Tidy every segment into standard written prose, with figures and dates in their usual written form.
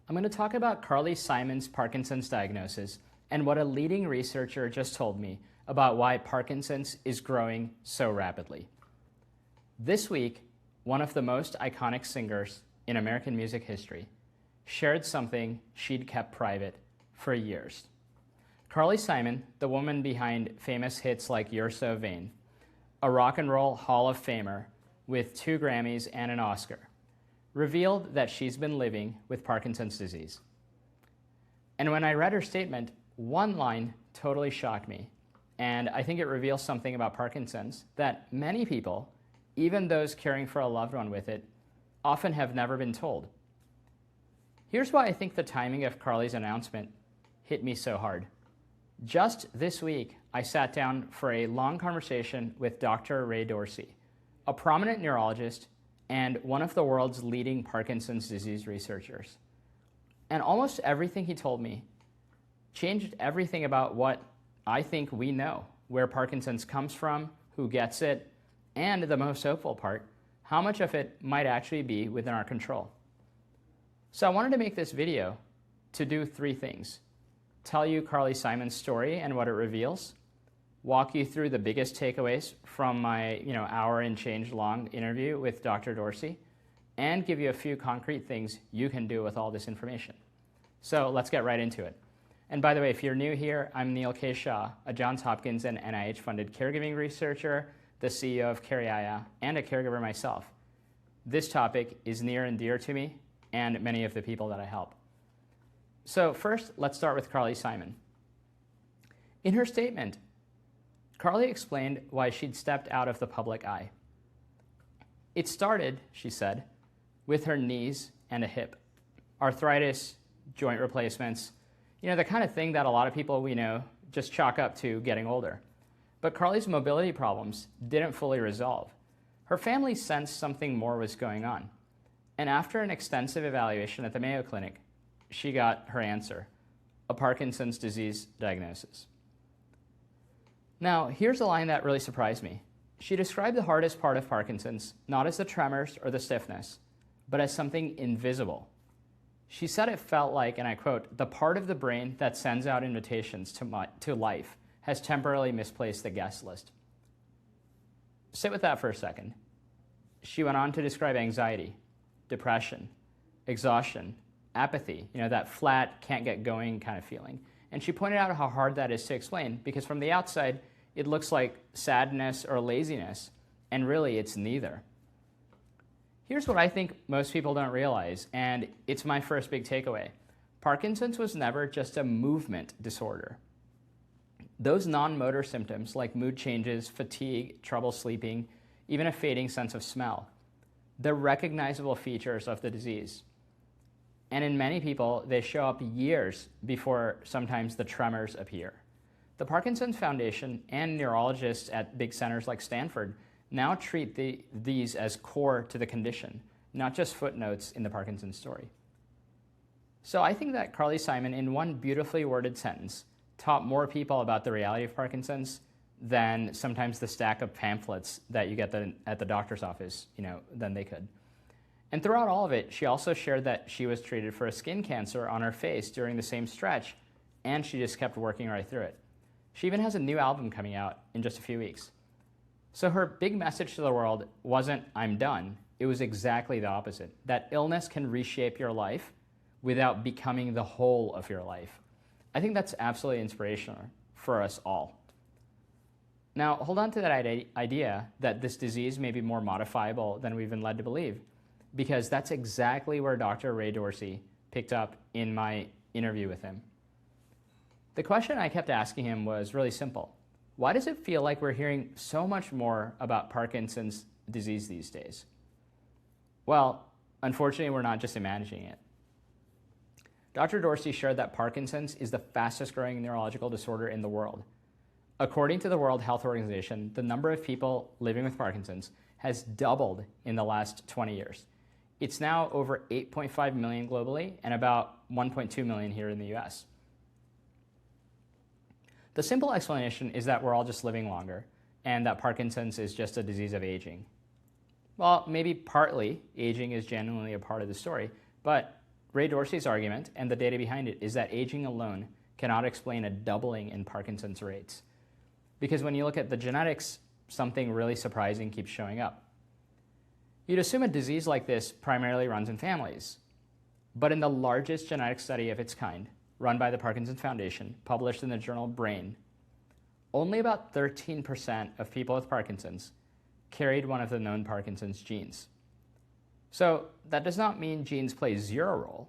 I'm going to talk about Carly Simon's Parkinson's diagnosis and what a leading researcher just told me about why Parkinson's is growing so rapidly. This week, one of the most iconic singers in American music history shared something she'd kept private for years. Carly Simon, the woman behind famous hits like You're So Vain, a rock and roll Hall of Famer with 2 Grammys and an Oscar, revealed that she's been living with Parkinson's disease. And when I read her statement, one line totally shocked me, and I think it reveals something about Parkinson's that many people, even those caring for a loved one with it, often have never been told. Here's why I think the timing of Carly's announcement hit me so hard. Just this week, I sat down for a long conversation with Dr. Ray Dorsey, a prominent neurologist and one of the world's leading Parkinson's disease researchers. And almost everything he told me changed everything about what I think we know, where Parkinson's comes from, who gets it, and the most hopeful part, how much of it might actually be within our control. So I wanted to make this video to do 3 things: tell you Carly Simon's story and what it reveals, walk you through the biggest takeaways from my hour and change long interview with Dr. Dorsey, and give you a few concrete things you can do with all this information. So let's get right into it. And by the way, if you're new here, I'm Neil K. Shah, a Johns Hopkins and NIH-funded caregiving researcher, the CEO of Cariaya, and a caregiver myself. This topic is near and dear to me and many of the people that I help. So first, let's start with Carly Simon. In her statement, Carly explained why she'd stepped out of the public eye. It started, she said, with her knees and a hip. Arthritis, joint replacements, the kind of thing that a lot of people we know just chalk up to getting older. But Carly's mobility problems didn't fully resolve. Her family sensed something more was going on. And after an extensive evaluation at the Mayo Clinic, she got her answer: a Parkinson's disease diagnosis. Now, here's a line that really surprised me. She described the hardest part of Parkinson's not as the tremors or the stiffness, but as something invisible. She said it felt like, and I quote, "the part of the brain that sends out invitations to life has temporarily misplaced the guest list." Sit with that for a second. She went on to describe anxiety, depression, exhaustion, apathy, that flat, can't get going kind of feeling. And she pointed out how hard that is to explain, because from the outside, it looks like sadness or laziness, and really it's neither. Here's what I think most people don't realize, and it's my first big takeaway. Parkinson's was never just a movement disorder. Those non-motor symptoms like mood changes, fatigue, trouble sleeping, even a fading sense of smell, they're recognizable features of the disease. And in many people, they show up years before sometimes the tremors appear. The Parkinson's Foundation and neurologists at big centers like Stanford now treat these as core to the condition, not just footnotes in the Parkinson's story. So I think that Carly Simon, in one beautifully worded sentence, taught more people about the reality of Parkinson's than sometimes the stack of pamphlets that you get at the doctor's office, than they could. And throughout all of it, she also shared that she was treated for a skin cancer on her face during the same stretch, and she just kept working right through it. She even has a new album coming out in just a few weeks. So her big message to the world wasn't, "I'm done." It was exactly the opposite, that illness can reshape your life without becoming the whole of your life. I think that's absolutely inspirational for us all. Now, hold on to that idea that this disease may be more modifiable than we've been led to believe, because that's exactly where Dr. Ray Dorsey picked up in my interview with him. The question I kept asking him was really simple. Why does it feel like we're hearing so much more about Parkinson's disease these days? Well, unfortunately, we're not just imagining it. Dr. Dorsey shared that Parkinson's is the fastest growing neurological disorder in the world. According to the World Health Organization, the number of people living with Parkinson's has doubled in the last 20 years. It's now over 8.5 million globally and about 1.2 million here in the US. The simple explanation is that we're all just living longer and that Parkinson's is just a disease of aging. Well, maybe partly aging is genuinely a part of the story, but Ray Dorsey's argument, and the data behind it, is that aging alone cannot explain a doubling in Parkinson's rates. Because when you look at the genetics, something really surprising keeps showing up. You'd assume a disease like this primarily runs in families. But in the largest genetic study of its kind, run by the Parkinson Foundation, published in the journal Brain, only about 13% of people with Parkinson's carried one of the known Parkinson's genes. So that does not mean genes play zero role,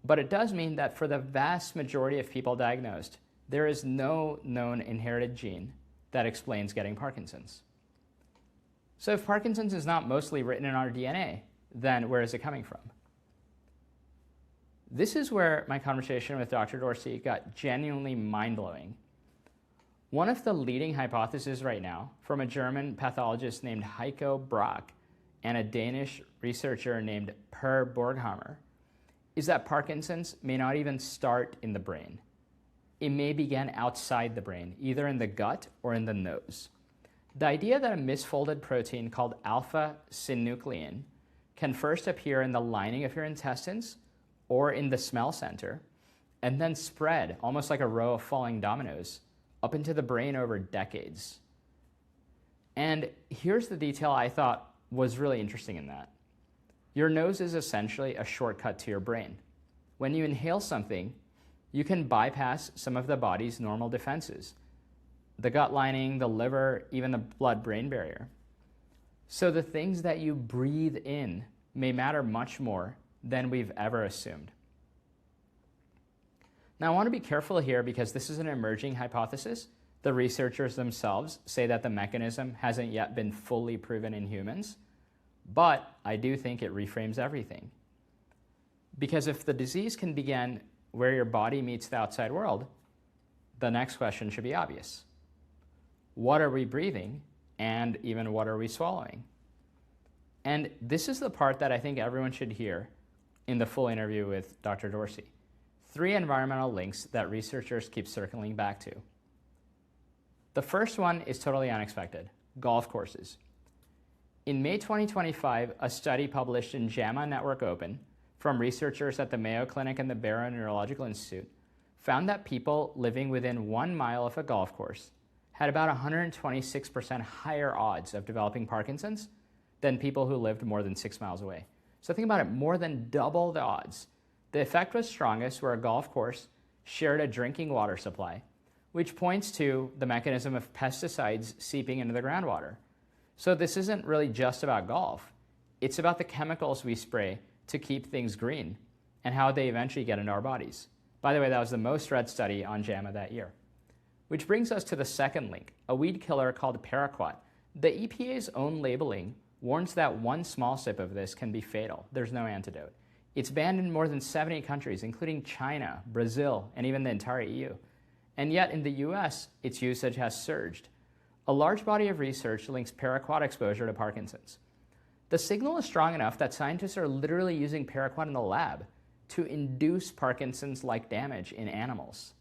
but it does mean that for the vast majority of people diagnosed, there is no known inherited gene that explains getting Parkinson's. So if Parkinson's is not mostly written in our DNA, then where is it coming from? This is where my conversation with Dr. Dorsey got genuinely mind-blowing. One of the leading hypotheses right now from a German pathologist named Heiko Brack and a Danish researcher named Per Borghammer is that Parkinson's may not even start in the brain. It may begin outside the brain, either in the gut or in the nose. The idea that a misfolded protein called alpha-synuclein can first appear in the lining of your intestines or in the smell center, and then spread, almost like a row of falling dominoes, up into the brain over decades. And here's the detail I thought was really interesting in that. Your nose is essentially a shortcut to your brain. When you inhale something, you can bypass some of the body's normal defenses, the gut lining, the liver, even the blood-brain barrier. So the things that you breathe in may matter much more than we've ever assumed. Now, I want to be careful here because this is an emerging hypothesis. The researchers themselves say that the mechanism hasn't yet been fully proven in humans, but I do think it reframes everything. Because if the disease can begin where your body meets the outside world, the next question should be obvious. What are we breathing, and even what are we swallowing? And this is the part that I think everyone should hear in the full interview with Dr. Dorsey. 3 environmental links that researchers keep circling back to. The first one is totally unexpected: golf courses. In May 2025, a study published in JAMA Network Open from researchers at the Mayo Clinic and the Barrow Neurological Institute found that people living within 1 mile of a golf course had about 126% higher odds of developing Parkinson's than people who lived more than 6 miles away. So think about it, more than double the odds. The effect was strongest where a golf course shared a drinking water supply, which points to the mechanism of pesticides seeping into the groundwater. So this isn't really just about golf. It's about the chemicals we spray to keep things green and how they eventually get into our bodies. By the way, that was the most read study on JAMA that year. Which brings us to the second link, a weed killer called Paraquat. The EPA's own labeling warns that one small sip of this can be fatal. There's no antidote. It's banned in more than 70 countries, including China, Brazil, and even the entire EU. And yet in the US, its usage has surged. A large body of research links Paraquat exposure to Parkinson's. The signal is strong enough that scientists are literally using Paraquat in the lab to induce Parkinson's-like damage in animals.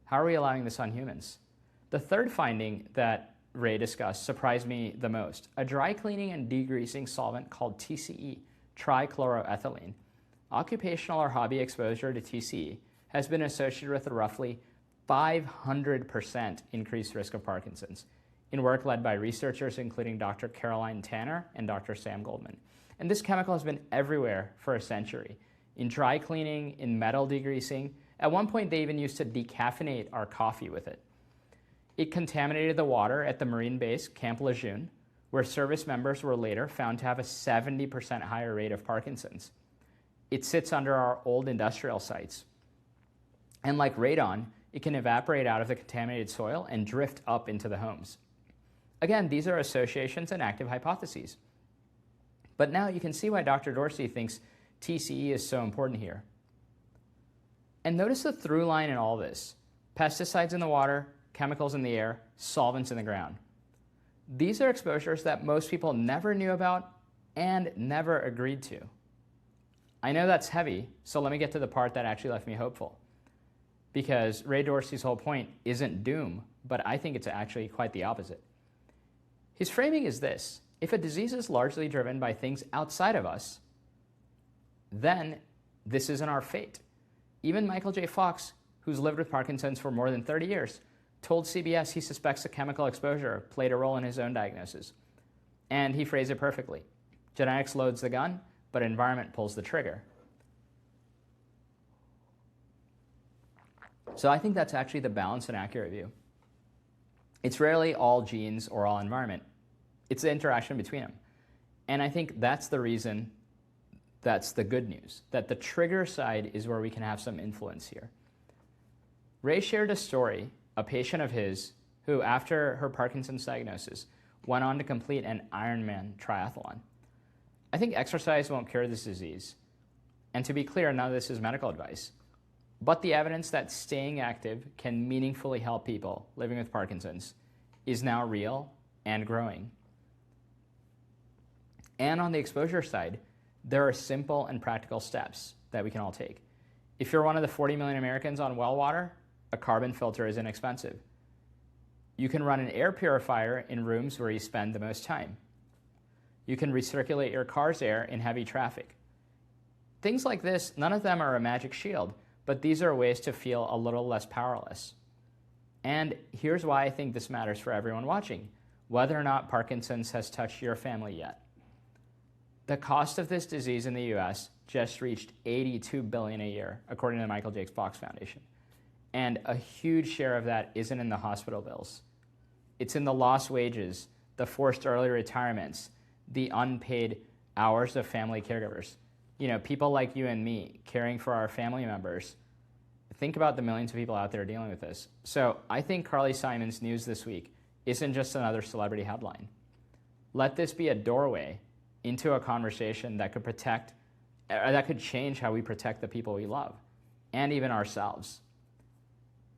How are we allowing this on humans? The third finding that Ray discussed surprised me the most: a dry cleaning and degreasing solvent called TCE, trichloroethylene. Occupational or hobby exposure to TCE has been associated with a roughly 500% increased risk of Parkinson's in work led by researchers including Dr. Caroline Tanner and Dr. Sam Goldman. And this chemical has been everywhere for a century, in dry cleaning, in metal degreasing. At one point, they even used to decaffeinate our coffee with it. It contaminated the water at the Marine base Camp Lejeune, where service members were later found to have a 70% higher rate of Parkinson's. It sits under our old industrial sites. And like radon, it can evaporate out of the contaminated soil and drift up into the homes. Again, these are associations and active hypotheses. But now you can see why Dr. Dorsey thinks TCE is so important here. And notice the through line in all this: pesticides in the water, chemicals in the air, solvents in the ground. These are exposures that most people never knew about and never agreed to. I know that's heavy, so let me get to the part that actually left me hopeful. Because Ray Dorsey's whole point isn't doom, but I think it's actually quite the opposite. His framing is this: if a disease is largely driven by things outside of us, then this isn't our fate. Even Michael J. Fox, who's lived with Parkinson's for more than 30 years, told CBS he suspects a chemical exposure played a role in his own diagnosis. And he phrased it perfectly. Genetics loads the gun, but environment pulls the trigger. So I think that's actually the balanced and accurate view. It's rarely all genes or all environment. It's the interaction between them. And I think that's the reason, that's the good news, that the trigger side is where we can have some influence here. Ray shared a story, a patient of his, who after her Parkinson's diagnosis went on to complete an Ironman triathlon. I think exercise won't cure this disease. And to be clear, none of this is medical advice. But the evidence that staying active can meaningfully help people living with Parkinson's is now real and growing. And on the exposure side, there are simple and practical steps that we can all take. If you're one of the 40 million Americans on well water, a carbon filter is inexpensive. You can run an air purifier in rooms where you spend the most time. You can recirculate your car's air in heavy traffic. Things like this, none of them are a magic shield, but these are ways to feel a little less powerless. And here's why I think this matters for everyone watching, whether or not Parkinson's has touched your family yet. The cost of this disease in the US just reached $82 billion a year, according to the Michael J. Fox Foundation. And a huge share of that isn't in the hospital bills. It's in the lost wages, the forced early retirements, the unpaid hours of family caregivers. You know, people like you and me caring for our family members. Think about the millions of people out there dealing with this. So I think Carly Simon's news this week isn't just another celebrity headline. Let this be a doorway into a conversation that could that could change how we protect the people we love, and even ourselves.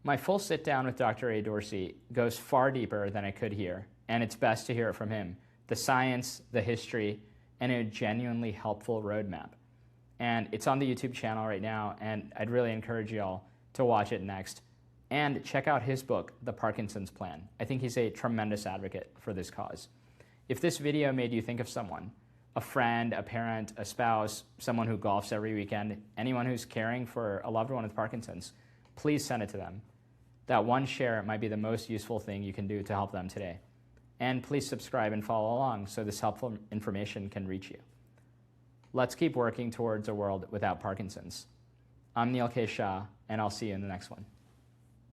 My full sit down with Dr. A. Dorsey goes far deeper than I could here, and it's best to hear it from him. The science, the history, and a genuinely helpful roadmap. And it's on the YouTube channel right now, and I'd really encourage you all to watch it next. And check out his book, The Parkinson's Plan. I think he's a tremendous advocate for this cause. If this video made you think of someone, a friend, a parent, a spouse, someone who golfs every weekend, anyone who's caring for a loved one with Parkinson's, please send it to them. That one share might be the most useful thing you can do to help them today. And please subscribe and follow along so this helpful information can reach you. Let's keep working towards a world without Parkinson's. I'm Neil K. Shah, and I'll see you in the next one.